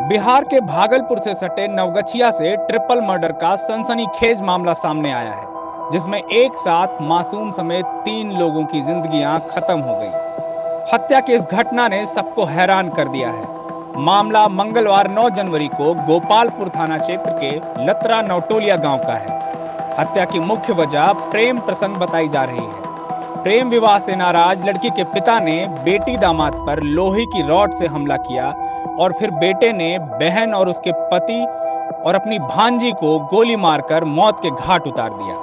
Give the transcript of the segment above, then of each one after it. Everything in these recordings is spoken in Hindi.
बिहार के भागलपुर से सटे नवगछिया से ट्रिपल मर्डर का सनसनीखेज मामला सामने आया है, जिसमें एक साथ मासूम समेत 3 लोगों की जिंदगियां खत्म हो गई। हत्या की इस घटना ने सबको हैरान कर दिया है। मामला मंगलवार 9 जनवरी को गोपालपुर थाना क्षेत्र के लतरा नौटोलिया गांव का है। हत्या की मुख्य वजह प्रेम प्रसंग बताई जा रही है। प्रेम विवाह से नाराज लड़की के पिता ने बेटी दामाद पर लोहे की रॉड से हमला किया और फिर बेटे ने बहन और उसके पति और अपनी भांजी को गोली मारकर मौत के घाट उतार दिया।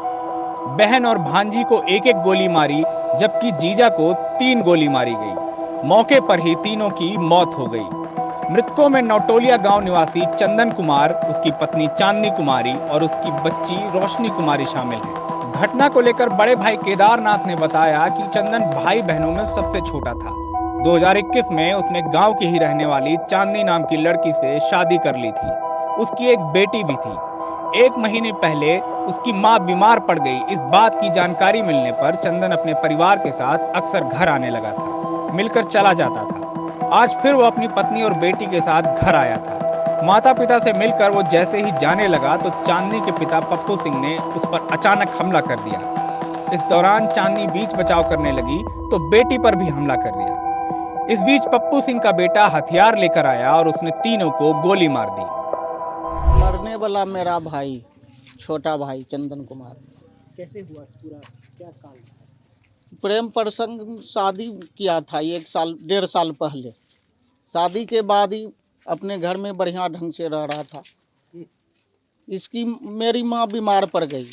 बहन और भांजी को एक एक गोली मारी, जबकि जीजा को 3 गोली मारी गई। मौके पर ही तीनों की मौत हो गई। मृतकों में नौटोलिया गांव निवासी चंदन कुमार, उसकी पत्नी चांदनी कुमारी और उसकी बच्ची रोशनी कुमारी शामिल हैं। घटना को लेकर बड़े भाई केदारनाथ ने बताया कि चंदन भाई बहनों में सबसे छोटा था। 2021 में उसने गांव की ही रहने वाली चांदनी नाम की लड़की से शादी कर ली थी। उसकी एक बेटी भी थी। 1 महीने पहले उसकी मां बीमार पड़ गई। इस बात की जानकारी मिलने पर चंदन अपने परिवार के साथ अक्सर घर आने लगा था, मिलकर चला जाता था। आज फिर वो अपनी पत्नी और बेटी के साथ घर आया था। माता पिता से मिलकर वो जैसे ही जाने लगा तो चांदनी के पिता पप्पू सिंह ने उस पर अचानक हमला कर दिया। इस दौरान चांदनी बीच बचाव करने लगी तो बेटी पर भी हमला कर दिया। इस बीच पप्पू सिंह का बेटा हथियार लेकर आया और उसने तीनों को गोली मार दी। मरने वाला मेरा भाई, छोटा भाई चंदन कुमार। कैसे हुआ पूरा, क्या कांड था? प्रेम प्रसंग शादी किया था 1 साल 1.5 साल पहले। शादी के बाद ही अपने घर में बढ़िया ढंग से रह रहा था। इसकी मेरी माँ बीमार पड़ गई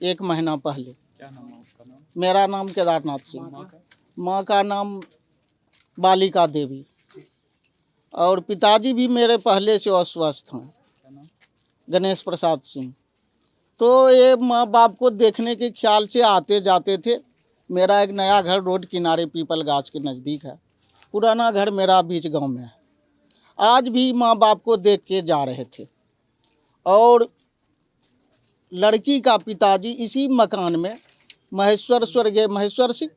1 महीना पहले। क्या नाम है उसका? नाम मेरा नाम केदारनाथ सिंह, माँ का नाम बालिका देवी, और पिताजी भी मेरे पहले से अस्वस्थ हैं, गणेश प्रसाद सिंह। तो ये माँ बाप को देखने के ख्याल से आते जाते थे। मेरा एक नया घर रोड किनारे पीपल गाछ के नज़दीक है। पुराना घर मेरा बीच गांव में है। आज भी माँ बाप को देख के जा रहे थे और लड़की का पिताजी इसी मकान में स्वर्गीय महेश्वर सिंह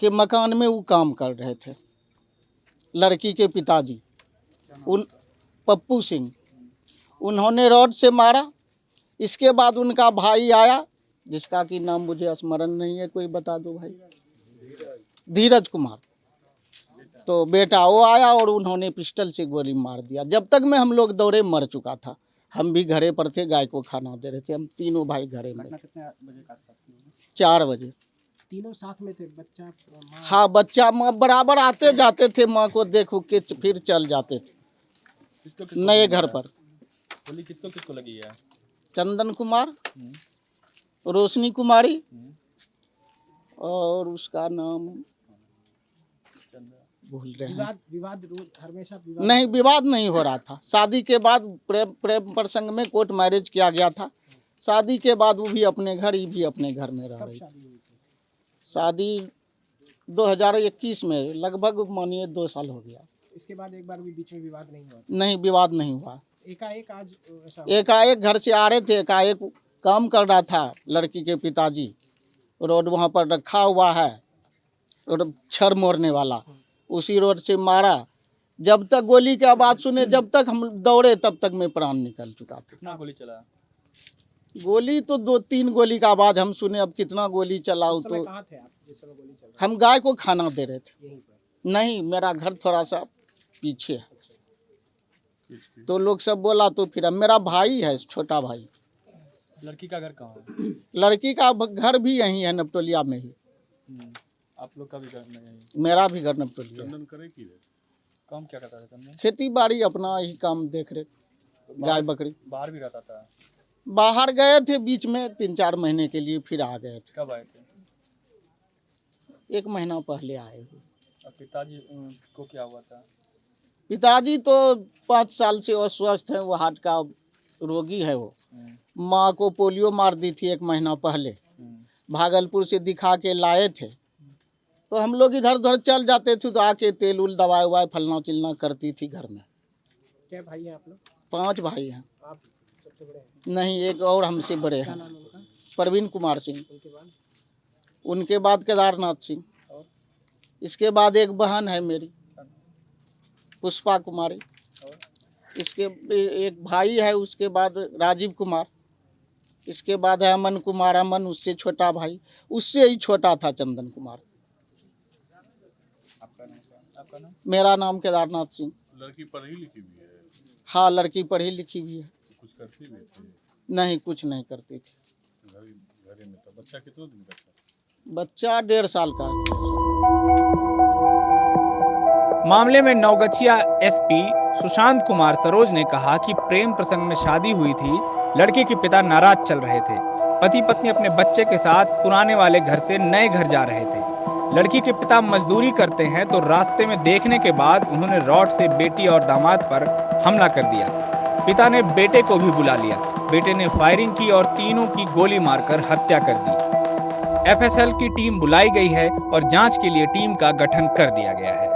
के मकान में वो काम कर रहे थे। लड़की के पिताजी उन पप्पू सिंह, उन्होंने रॉड से मारा। इसके बाद उनका भाई आया, जिसका कि नाम मुझे स्मरण नहीं है, कोई बता दो भाई। धीरज कुमार। तो बेटा वो आया और उन्होंने पिस्टल से गोली मार दिया। जब तक में हम लोग दौड़े मर चुका था। हम भी घरे पर थे, गाय को खाना दे रहे थे। हम तीनों भाई घरे में। कितने बजे का था? 4 बजे। तीनों साथ में थे, बच्चा माँ? हाँ, बच्चा माँ बराबर आते जाते थे। माँ को देख के फिर चल जाते थे नए घर पर। गोली किसको लगी है? चंदन कुमार, रोशनी कुमारी और उसका नाम भूल रहे हैं। विवाद रोज हमेशा विवाद? नहीं, विवाद नहीं हो रहा था। शादी के बाद प्रेम प्रसंग में कोर्ट मैरिज किया गया था। शादी के बाद वो भी अपने घर, ये भी अपने घर में रह रही थी। शादी हुई थी? शादी 2021 में, लगभग मानिए 2 साल हो गया। इसके बाद एक बार भी बीच में विवाद नहीं हुआ? नहीं, विवाद नहीं हुआ। एकाएक आज ऐसा? एकाएक घर से आ रहे थे, एकाएक काम कर रहा था लड़की के पिताजी। रोड वहाँ पर रखा हुआ है, छर मोड़ने वाला, उसी रोड से मारा। जब तक गोली की आवाज़ सुने, जब तक हम दौड़े, तब तक में प्राण निकल चुका था। कितना गोली चला? गोली तो 2-3 गोली का आवाज़ हम सुने। अब कितना गोली चलाओ उस समय तो। कहाँ थे आप जिस समय गोली चल रही हम गाय को खाना दे रहे थे। थी? यहीं पर? नहीं, मेरा घर थोड़ा सा पीछे है। तो लोग सब बोला तो फिर मेरा भाई है, छोटा भाई। लड़की का घर कहाँ है? लड़की का घर भी यहीं है, नपटोलिया में ही। आप लोग का भी घर में है? मेरा भी घर नपटोलिया है। चंदन करे की काम क्या करता था चंदन? खेती बाड़ी, अपना ही काम देख रेख, गाय बकरी। बाहर भी रहता था? बाहर गए थे बीच में 3-4 महीने के लिए, फिर आ गए थे। कब आए थे? 1 महीना पहले आए हुए। और पिताजी को क्या हुआ था? पिताजी तो 5 साल से अस्वस्थ है, वो हार्ट का रोगी है वो। माँ को पोलियो मार दी थी 1 महीना पहले। भागलपुर से दिखा के लाए थे। तो हम लोग इधर उधर चल जाते थे, तो आके तेल उल दवाई उवाई फलना चिलना करती थी घर में। क्या भाई हैं आप लोग? 5 भाई हैं। आप सबसे बड़े हैं? नहीं, एक और हमसे बड़े क्या हैं, नाम है उनका? प्रवीण कुमार सिंह। उनके बाद? उनके बाद केदारनाथ सिंह। और इसके बाद एक बहन है मेरी, पुष्पा कुमारी, इसके एक भाई है, उसके बाद राजीव कुमार, इसके बाद है अमन कुमार, अमन उससे छोटा भाई, उससे ही छोटा था चंदन कुमार। आपका नाम? मेरा नाम केदारनाथ सिंह। लड़की पढ़ी लिखी भी है? हाँ, लड़की पढ़ी लिखी भी है। कुछ करती भी थी? नहीं, कुछ नहीं करती थी। घर में था। बच्चा कितने दिन का था? बच्चा 1.5 साल का है। मामले में नवगछिया एसपी सुशांत कुमार सरोज ने कहा कि प्रेम प्रसंग में शादी हुई थी। लड़के के पिता नाराज चल रहे थे। पति पत्नी अपने बच्चे के साथ पुराने वाले घर से नए घर जा रहे थे। लड़की के पिता मजदूरी करते हैं तो रास्ते में देखने के बाद उन्होंने रॉड से बेटी और दामाद पर हमला कर दिया। पिता ने बेटे को भी बुला लिया। बेटे ने फायरिंग की और तीनों की गोली मारकर हत्या कर दी। एफएसएल की टीम बुलाई गई है और जांच के लिए टीम का गठन कर दिया गया है।